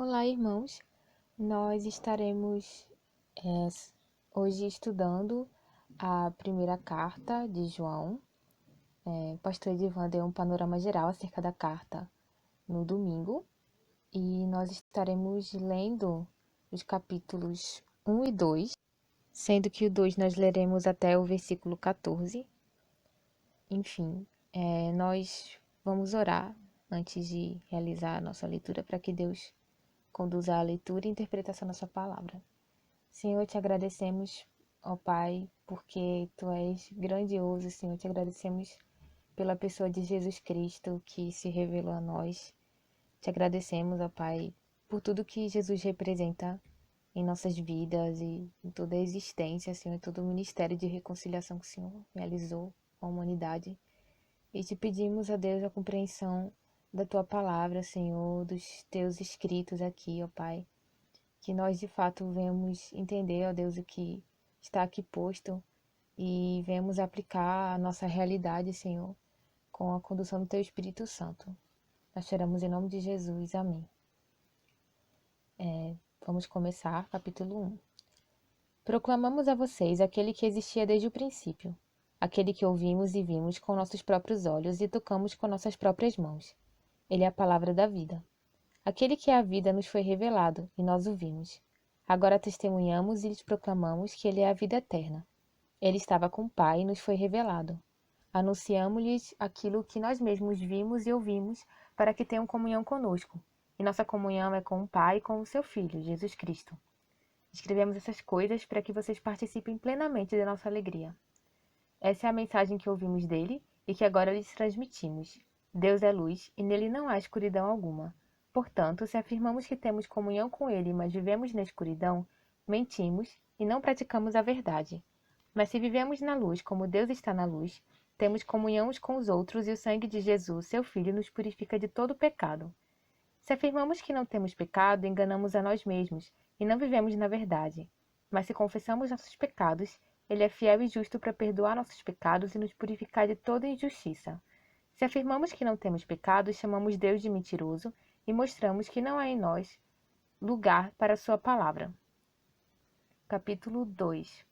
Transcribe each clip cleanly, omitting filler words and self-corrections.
Olá, irmãos. Nós estaremos hoje estudando a primeira carta de João. O pastor Edivan deu um panorama geral acerca da carta no domingo e nós estaremos lendo os capítulos 1 e 2, sendo que o 2 nós leremos até o versículo 14. Enfim, nós vamos orar antes de realizar a nossa leitura para que Deus conduza a leitura e interpretação da sua palavra. Senhor, te agradecemos, ó Pai, porque Tu és grandioso, Senhor. Te agradecemos pela pessoa de Jesus Cristo que se revelou a nós. Te agradecemos, ó Pai, por tudo que Jesus representa em nossas vidas e em toda a existência, Senhor, em todo o ministério de reconciliação que o Senhor realizou com a humanidade. E te pedimos, ó Deus, a compreensão da Tua palavra, Senhor, dos Teus escritos aqui, ó Pai. Que nós de fato venhamos entender, ó Deus, o que está aqui posto e venhamos aplicar a nossa realidade, Senhor, com a condução do Teu Espírito Santo. Nós choramos em nome de Jesus. Amém. Vamos começar, capítulo 1. Proclamamos a vocês aquele que existia desde o princípio, aquele que ouvimos e vimos com nossos próprios olhos e tocamos com nossas próprias mãos. Ele é a palavra da vida. Aquele que é a vida nos foi revelado, e nós o vimos. Agora testemunhamos e lhes proclamamos que ele é a vida eterna. Ele estava com o Pai e nos foi revelado. Anunciamos-lhes aquilo que nós mesmos vimos e ouvimos, para que tenham comunhão conosco. E nossa comunhão é com o Pai e com o seu Filho, Jesus Cristo. Escrevemos essas coisas para que vocês participem plenamente da nossa alegria. Essa é a mensagem que ouvimos dele e que agora lhes transmitimos. Deus é luz e nele não há escuridão alguma. Portanto, se afirmamos que temos comunhão com ele, mas vivemos na escuridão, mentimos e não praticamos a verdade. Mas se vivemos na luz, como Deus está na luz, temos comunhão uns com os outros e o sangue de Jesus, seu Filho, nos purifica de todo pecado. Se afirmamos que não temos pecado, enganamos a nós mesmos e não vivemos na verdade. Mas se confessamos nossos pecados, ele é fiel e justo para perdoar nossos pecados e nos purificar de toda injustiça. Se afirmamos que não temos pecado, chamamos Deus de mentiroso e mostramos que não há em nós lugar para a sua palavra. Capítulo 2.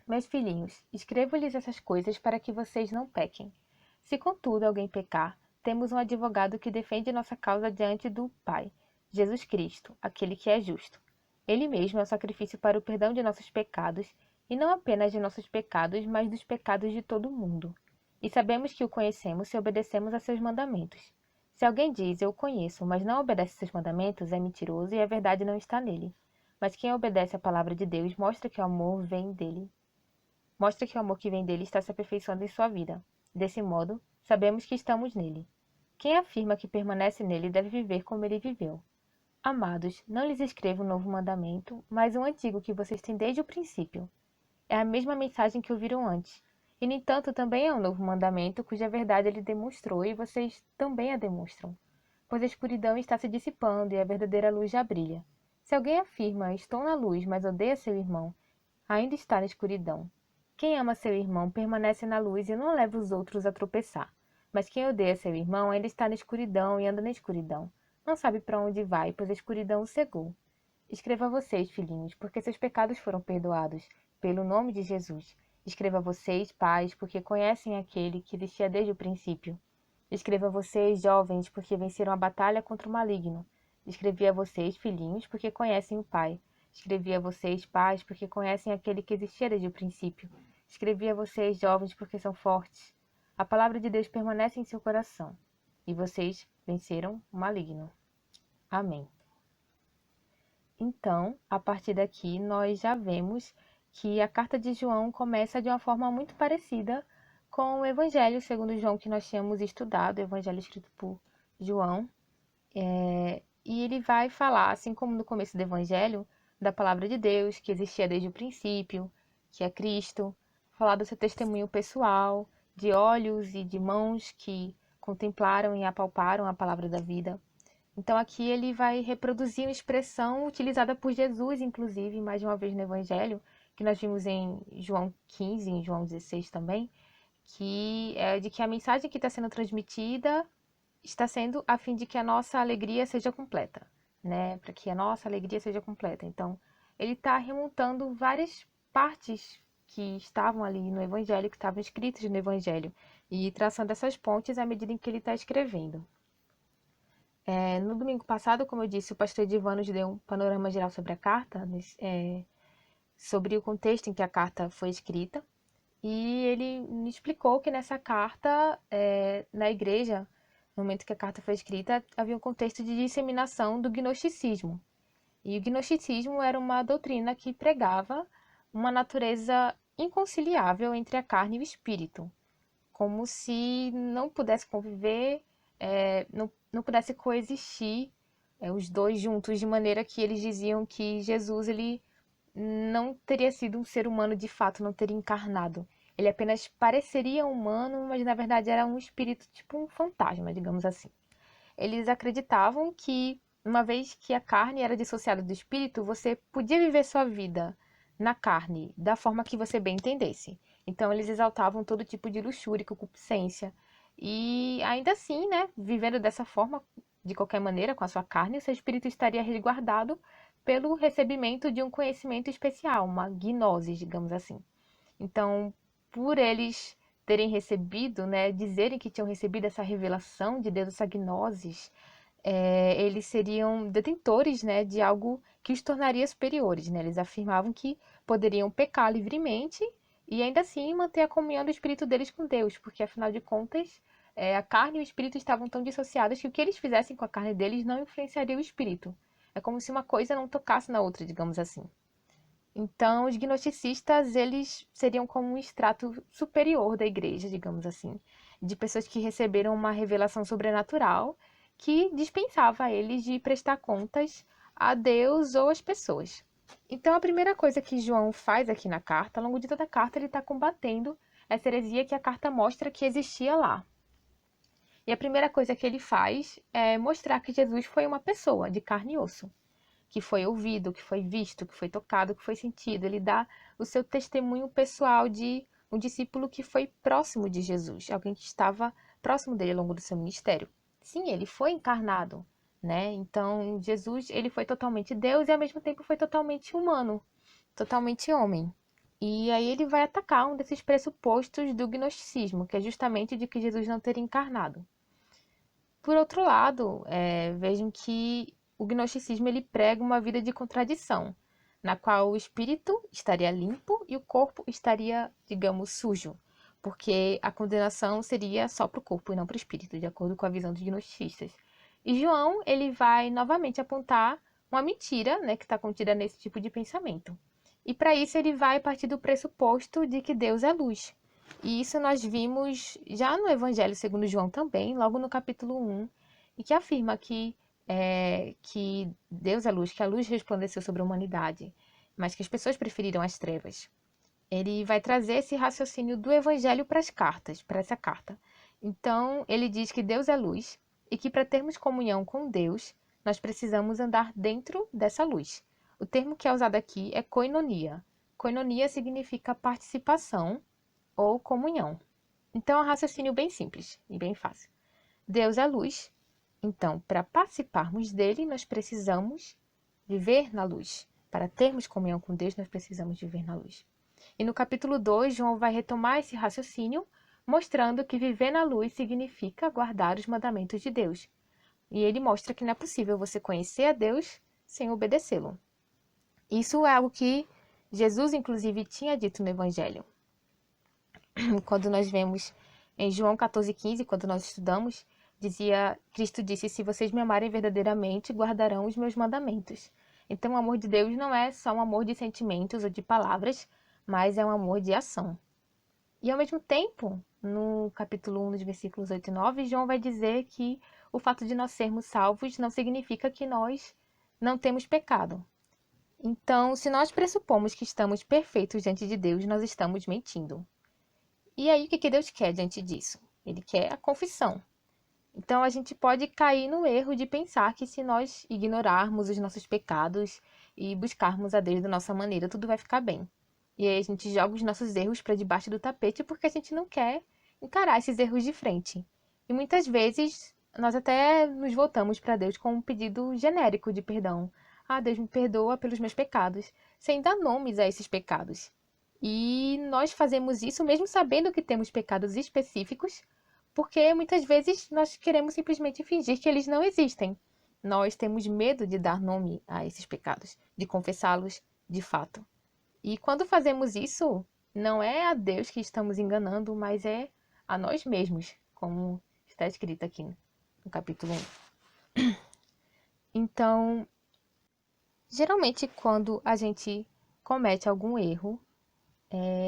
Meus filhinhos, escrevo-lhes essas coisas para que vocês não pequem. Se contudo alguém pecar, temos um advogado que defende nossa causa diante do Pai, Jesus Cristo, aquele que é justo. Ele mesmo é o sacrifício para o perdão de nossos pecados, e não apenas de nossos pecados, mas dos pecados de todo o mundo. E sabemos que o conhecemos se obedecemos a seus mandamentos. Se alguém diz, eu o conheço, mas não obedece seus mandamentos, é mentiroso e a verdade não está nele. Mas quem obedece à palavra de Deus mostra que o amor vem dele. Mostra que o amor que vem dele está se aperfeiçoando em sua vida. Desse modo, sabemos que estamos nele. Quem afirma que permanece nele deve viver como ele viveu. Amados, não lhes escrevo um novo mandamento, mas um antigo que vocês têm desde o princípio. É a mesma mensagem que ouviram antes. E, no entanto, também é um novo mandamento, cuja verdade ele demonstrou e vocês também a demonstram. Pois a escuridão está se dissipando e a verdadeira luz já brilha. Se alguém afirma, estou na luz, mas odeia seu irmão, ainda está na escuridão. Quem ama seu irmão permanece na luz e não leva os outros a tropeçar. Mas quem odeia seu irmão ainda está na escuridão e anda na escuridão. Não sabe para onde vai, pois a escuridão o cegou. Escreva a vocês, filhinhos, porque seus pecados foram perdoados, pelo nome de Jesus. Escreva a vocês, pais, porque conhecem aquele que existia desde o princípio. Escreva a vocês, jovens, porque venceram a batalha contra o maligno. Escrevi a vocês, filhinhos, porque conhecem o Pai. Escrevi a vocês, pais, porque conhecem aquele que existia desde o princípio. Escrevi a vocês, jovens, porque são fortes. A palavra de Deus permanece em seu coração. E vocês venceram o maligno. Amém. Então, a partir daqui, nós já vemos que a carta de João começa de uma forma muito parecida com o Evangelho segundo João que nós tínhamos estudado, o Evangelho escrito por João. E ele vai falar, assim como no começo do Evangelho, da palavra de Deus, que existia desde o princípio, que é Cristo, falar do seu testemunho pessoal, de olhos e de mãos que contemplaram e apalparam a palavra da vida. Então aqui ele vai reproduzir uma expressão utilizada por Jesus, inclusive, mais de uma vez no Evangelho, que nós vimos em João 15, em João 16 também, que é de que a mensagem que está sendo transmitida está sendo a fim de que a nossa alegria seja completa. né, para que a nossa alegria seja completa. Então, ele está remontando várias partes que estavam ali no Evangelho, que estavam escritas no Evangelho, e traçando essas pontes à medida em que ele está escrevendo. No domingo passado, como eu disse, o pastor Edivan nos deu um panorama geral sobre a carta, sobre o contexto em que a carta foi escrita, e ele me explicou que nessa carta, na igreja, no momento que a carta foi escrita, havia um contexto de disseminação do gnosticismo. E o gnosticismo era uma doutrina que pregava uma natureza inconciliável entre a carne e o espírito, como se não pudesse conviver, não pudesse coexistir os dois juntos, de maneira que eles diziam que Jesus ele não teria sido um ser humano de fato, não teria encarnado. Ele apenas pareceria humano, mas na verdade era um espírito, tipo um fantasma, digamos assim. Eles acreditavam que, uma vez que a carne era dissociada do espírito, você podia viver sua vida na carne da forma que você bem entendesse. Então, eles exaltavam todo tipo de luxúria e concupiscência. E ainda assim, né, vivendo dessa forma, de qualquer maneira, com a sua carne, o seu espírito estaria resguardado pelo recebimento de um conhecimento especial, uma gnose, digamos assim. Então, por eles terem recebido, né, dizerem que tinham recebido essa revelação de Deus, essa gnosis, eles seriam detentores, né, de algo que os tornaria superiores, né? Eles afirmavam que poderiam pecar livremente e ainda assim manter a comunhão do espírito deles com Deus, porque afinal de contas, a carne e o espírito estavam tão dissociados que o que eles fizessem com a carne deles não influenciaria o espírito. É como se uma coisa não tocasse na outra, digamos assim. Então, os gnosticistas, eles seriam como um extrato superior da igreja, digamos assim, de pessoas que receberam uma revelação sobrenatural que dispensava a eles de prestar contas a Deus ou às pessoas. Então, a primeira coisa que João faz aqui na carta, ao longo de toda a carta, ele está combatendo essa heresia que a carta mostra que existia lá. E a primeira coisa que ele faz é mostrar que Jesus foi uma pessoa de carne e osso, que foi ouvido, que foi visto, que foi tocado, que foi sentido. Ele dá o seu testemunho pessoal de um discípulo que foi próximo de Jesus, alguém que estava próximo dele ao longo do seu ministério. Sim, ele foi encarnado, né? Então, Jesus, ele foi totalmente Deus e ao mesmo tempo foi totalmente humano, totalmente homem. E aí ele vai atacar um desses pressupostos do gnosticismo, que é justamente de que Jesus não teria encarnado. Por outro lado, vejam que o gnosticismo ele prega uma vida de contradição, na qual o espírito estaria limpo e o corpo estaria, digamos, sujo, porque a condenação seria só para o corpo e não para o espírito, de acordo com a visão dos gnosticistas. E João ele vai novamente apontar uma mentira, né, que está contida nesse tipo de pensamento. E para isso ele vai partir do pressuposto de que Deus é luz. E isso nós vimos já no Evangelho segundo João também, logo no capítulo 1, e que afirma que Deus é luz, que a luz resplandeceu sobre a humanidade, mas que as pessoas preferiram as trevas. Ele vai trazer esse raciocínio do Evangelho para as cartas, para essa carta. Então, ele diz que Deus é luz e que para termos comunhão com Deus, nós precisamos andar dentro dessa luz. O termo que é usado aqui é koinonia. Koinonia significa participação ou comunhão. Então, é um raciocínio bem simples e bem fácil. Deus é luz, então, para participarmos dele, nós precisamos viver na luz. Para termos comunhão com Deus, nós precisamos viver na luz. E no capítulo 2, João vai retomar esse raciocínio, mostrando que viver na luz significa guardar os mandamentos de Deus. E ele mostra que não é possível você conhecer a Deus sem obedecê-lo. Isso é algo que Jesus, inclusive, tinha dito no Evangelho. Quando nós vemos em João 14,15, quando nós estudamos, Cristo disse, se vocês me amarem verdadeiramente, guardarão os meus mandamentos. Então, o amor de Deus não é só um amor de sentimentos ou de palavras, mas é um amor de ação. E, ao mesmo tempo, no capítulo 1, nos versículos 8 e 9, João vai dizer que o fato de nós sermos salvos não significa que nós não temos pecado. Então, se nós pressupomos que estamos perfeitos diante de Deus, nós estamos mentindo. E aí, o que Deus quer diante disso? Ele quer a confissão. Então, a gente pode cair no erro de pensar que se nós ignorarmos os nossos pecados e buscarmos a Deus da nossa maneira, tudo vai ficar bem. E aí a gente joga os nossos erros para debaixo do tapete porque a gente não quer encarar esses erros de frente. E muitas vezes nós até nos voltamos para Deus com um pedido genérico de perdão. Ah, Deus me perdoa pelos meus pecados, sem dar nomes a esses pecados. E nós fazemos isso mesmo sabendo que temos pecados específicos, porque muitas vezes nós queremos simplesmente fingir que eles não existem. Nós temos medo de dar nome a esses pecados, de confessá-los de fato. E quando fazemos isso, não é a Deus que estamos enganando, mas é a nós mesmos, como está escrito aqui no capítulo 1. Então, geralmente, quando a gente comete algum erro,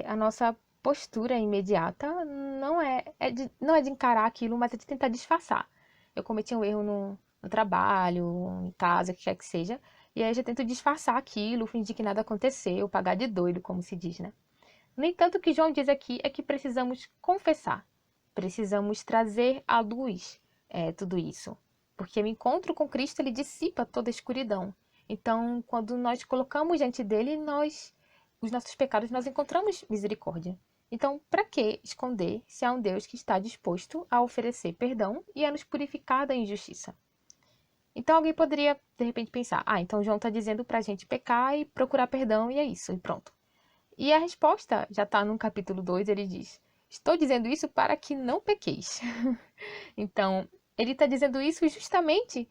a nossa postura imediata não é de encarar aquilo, mas é de tentar disfarçar. Eu cometi um erro no trabalho, em casa, o que quer que seja, e aí eu já tento disfarçar aquilo, fingir que nada aconteceu, pagar de doido, como se diz, né? No entanto, o que João diz aqui é que precisamos confessar, precisamos trazer à luz tudo isso, porque o encontro com Cristo ele dissipa toda a escuridão. Então, quando nós colocamos diante dele, os nossos pecados, nós encontramos misericórdia. Então, para que esconder se há um Deus que está disposto a oferecer perdão e a nos purificar da injustiça? Então, alguém poderia, de repente, pensar: ah, então João está dizendo para a gente pecar e procurar perdão e é isso, e pronto. E a resposta já está no capítulo 2, ele diz: estou dizendo isso para que não pequeis. Então, ele está dizendo isso justamente,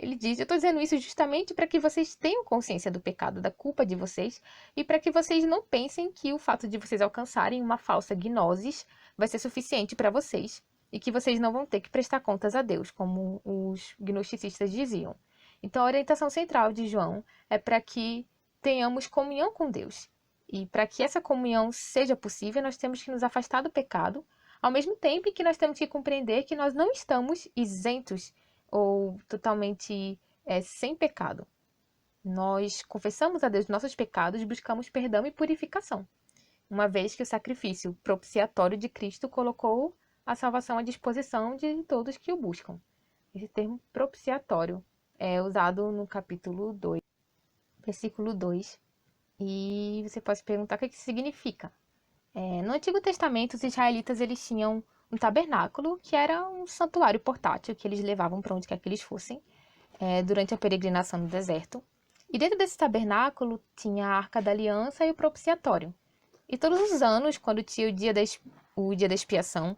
ele diz: eu estou dizendo isso justamente para que vocês tenham consciência do pecado, da culpa de vocês, e para que vocês não pensem que o fato de vocês alcançarem uma falsa gnosis vai ser suficiente para vocês, e que vocês não vão ter que prestar contas a Deus, como os gnosticistas diziam. Então, a orientação central de João é para que tenhamos comunhão com Deus. E para que essa comunhão seja possível, nós temos que nos afastar do pecado, ao mesmo tempo que nós temos que compreender que nós não estamos isentos ou totalmente sem pecado. Nós confessamos a Deus nossos pecados, buscamos perdão e purificação, uma vez que o sacrifício propiciatório de Cristo colocou a salvação à disposição de todos que o buscam. Esse termo propiciatório é usado no capítulo 2, versículo 2, e você pode se perguntar o que isso significa. No Antigo Testamento, os israelitas eles tinham um tabernáculo, que era um santuário portátil que eles levavam para onde quer que eles fossem, durante a peregrinação no deserto. E dentro desse tabernáculo tinha a Arca da Aliança e o propiciatório. E todos os anos, quando tinha o dia da expiação,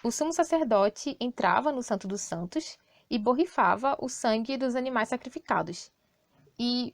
o sumo sacerdote entrava no Santo dos Santos e borrifava o sangue dos animais sacrificados. E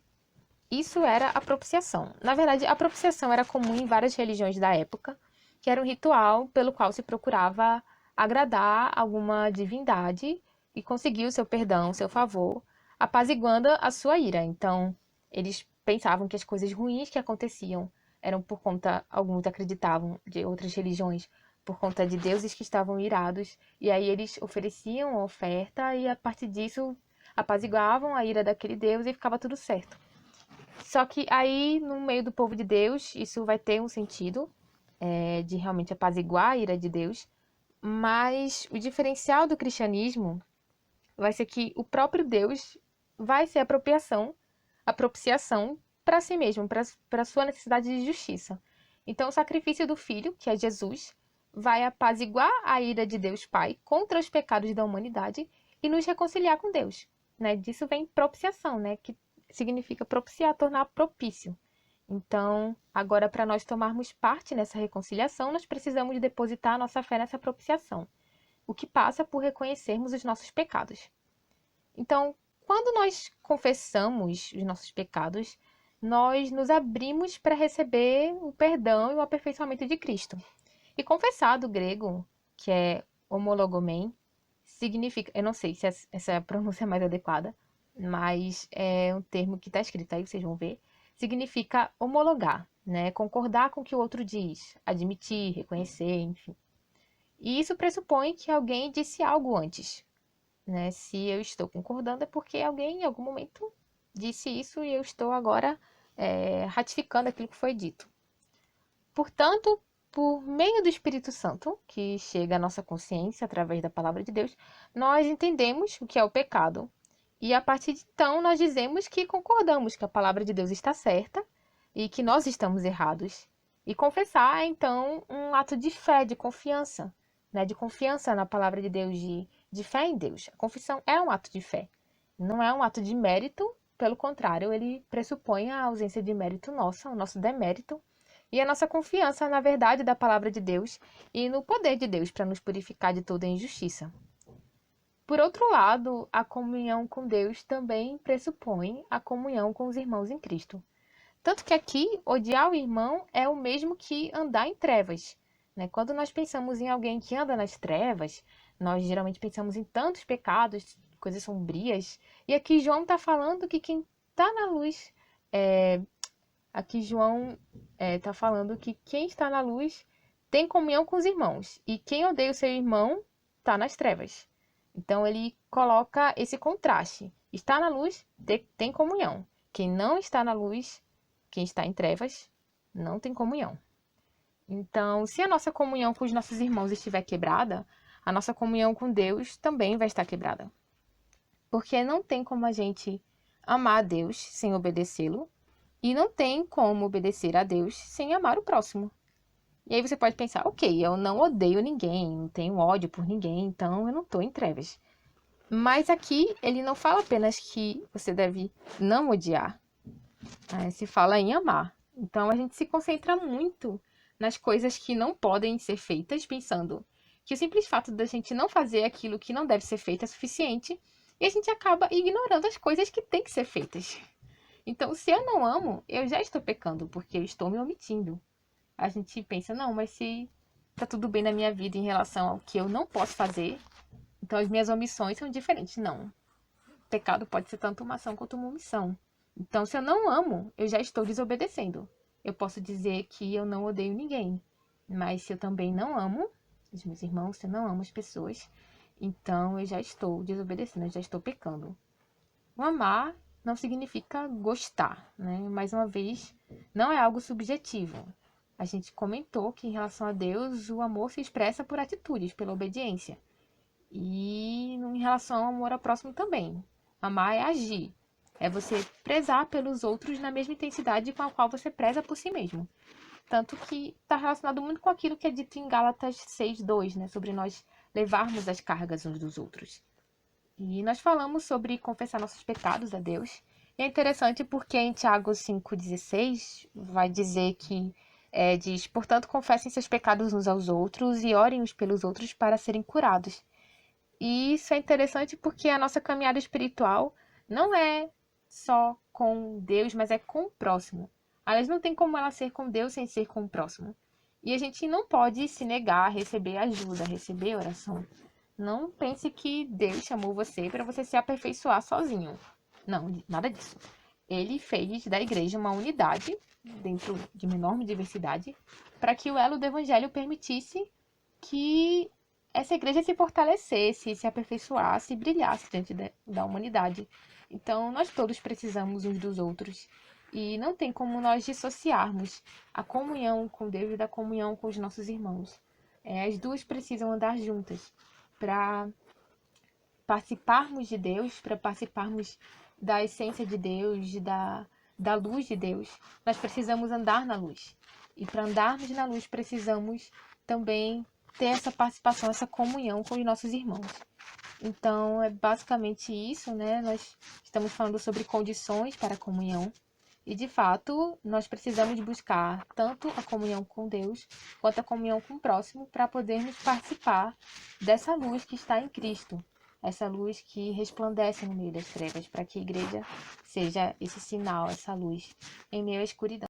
isso era a propiciação. Na verdade, a propiciação era comum em várias religiões da época, que era um ritual pelo qual se procurava agradar alguma divindade e conseguir o seu perdão, o seu favor, apaziguando a sua ira. Então, eles pensavam que as coisas ruins que aconteciam eram por conta, alguns acreditavam, de outras religiões, por conta de deuses que estavam irados, e aí eles ofereciam a oferta e a partir disso apaziguavam a ira daquele deus e ficava tudo certo. Só que aí, no meio do povo de Deus, isso vai ter um sentido de realmente apaziguar a ira de Deus. Mas o diferencial do cristianismo vai ser que o próprio Deus vai ser a propiciação para si mesmo, para a sua necessidade de justiça. Então, o sacrifício do Filho, que é Jesus, vai apaziguar a ira de Deus Pai contra os pecados da humanidade e nos reconciliar com Deus. Né? Disso vem propiciação, né? Que significa propiciar, tornar propício. Então, agora, para nós tomarmos parte nessa reconciliação, nós precisamos depositar a nossa fé nessa propiciação, o que passa por reconhecermos os nossos pecados. Então, quando nós confessamos os nossos pecados, nós nos abrimos para receber o perdão e o aperfeiçoamento de Cristo. E confessar do grego, que é homologomen, significa, eu não sei se essa pronúncia é mais adequada, mas é um termo que está escrito aí, vocês vão ver, significa homologar, né? Concordar com o que o outro diz, admitir, reconhecer, enfim. E isso pressupõe que alguém disse algo antes, né? Se eu estou concordando é porque alguém em algum momento disse isso e eu estou agora ratificando aquilo que foi dito. Portanto, por meio do Espírito Santo, que chega à nossa consciência através da palavra de Deus, nós entendemos o que é o pecado. E a partir de então, nós dizemos que concordamos que a palavra de Deus está certa e que nós estamos errados. E confessar é, então, um ato de fé, de confiança, né? De confiança na palavra de Deus, de de fé em Deus. A confissão é um ato de fé, não é um ato de mérito, pelo contrário, ele pressupõe a ausência de mérito nosso, o nosso demérito, e a nossa confiança na verdade da palavra de Deus e no poder de Deus para nos purificar de toda injustiça. Por outro lado, a comunhão com Deus também pressupõe a comunhão com os irmãos em Cristo. Tanto que aqui, odiar o irmão é o mesmo que andar em trevas, né? Quando nós pensamos em alguém que anda nas trevas, nós geralmente pensamos em tantos pecados, coisas sombrias. E aqui João está falando que quem está na luz, aqui João está falando que quem está na luz tem comunhão com os irmãos. E quem odeia o seu irmão está nas trevas. Então ele coloca esse contraste. Está na luz, tem comunhão. Quem não está na luz, quem está em trevas, não tem comunhão. Então, se a nossa comunhão com os nossos irmãos estiver quebrada, a nossa comunhão com Deus também vai estar quebrada. Porque não tem como a gente amar a Deus sem obedecê-lo, e não tem como obedecer a Deus sem amar o próximo. E aí você pode pensar, ok, eu não odeio ninguém, não tenho ódio por ninguém, então eu não estou em trevas. Mas aqui ele não fala apenas que você deve não odiar, se fala em amar. Então a gente se concentra muito nas coisas que não podem ser feitas, pensando que o simples fato da gente não fazer aquilo que não deve ser feito é suficiente, e a gente acaba ignorando as coisas que têm que ser feitas. Então, se eu não amo, eu já estou pecando, porque eu estou me omitindo. A gente pensa, não, mas se tá tudo bem na minha vida em relação ao que eu não posso fazer, então as minhas omissões são diferentes. Não. Pecado pode ser tanto uma ação quanto uma omissão. Então, se eu não amo, eu já estou desobedecendo. Eu posso dizer que eu não odeio ninguém, mas se eu também não amo os meus irmãos, se eu não amo as pessoas, então eu já estou desobedecendo, eu já estou pecando. O amar não significa gostar, né? Mais uma vez, não é algo subjetivo. A gente comentou que em relação a Deus, o amor se expressa por atitudes, pela obediência. E em relação ao amor ao próximo também. Amar é agir. É você prezar pelos outros na mesma intensidade com a qual você preza por si mesmo. Tanto que está relacionado muito com aquilo que é dito em Gálatas 6:2, né? Sobre nós levarmos as cargas uns dos outros. E nós falamos sobre confessar nossos pecados a Deus. E é interessante porque em Tiago 5,16 vai dizer que diz, portanto, confessem seus pecados uns aos outros e orem uns pelos outros para serem curados. E isso é interessante porque a nossa caminhada espiritual não é só com Deus, mas é com o próximo. Aliás, não tem como ela ser com Deus sem ser com o próximo. E a gente não pode se negar a receber ajuda, a receber oração. Não pense que Deus chamou você para você se aperfeiçoar sozinho. Não, nada disso. Ele fez da igreja uma unidade dentro de uma enorme diversidade para que o elo do evangelho permitisse que essa igreja se fortalecesse, se aperfeiçoasse e brilhasse diante da humanidade. Então, nós todos precisamos uns dos outros. E não tem como nós dissociarmos a comunhão com Deus da comunhão com os nossos irmãos. As duas precisam andar juntas para participarmos de Deus, para participarmos da essência de Deus, da luz de Deus. Nós precisamos andar na luz. E para andarmos na luz, precisamos também ter essa participação, essa comunhão com os nossos irmãos. Então, é basicamente isso, né? Nós estamos falando sobre condições para a comunhão. E, de fato, nós precisamos buscar tanto a comunhão com Deus, quanto a comunhão com o próximo, para podermos participar dessa luz que está em Cristo. Essa luz que resplandece no meio das trevas, para que a igreja seja esse sinal, essa luz em meio à escuridão.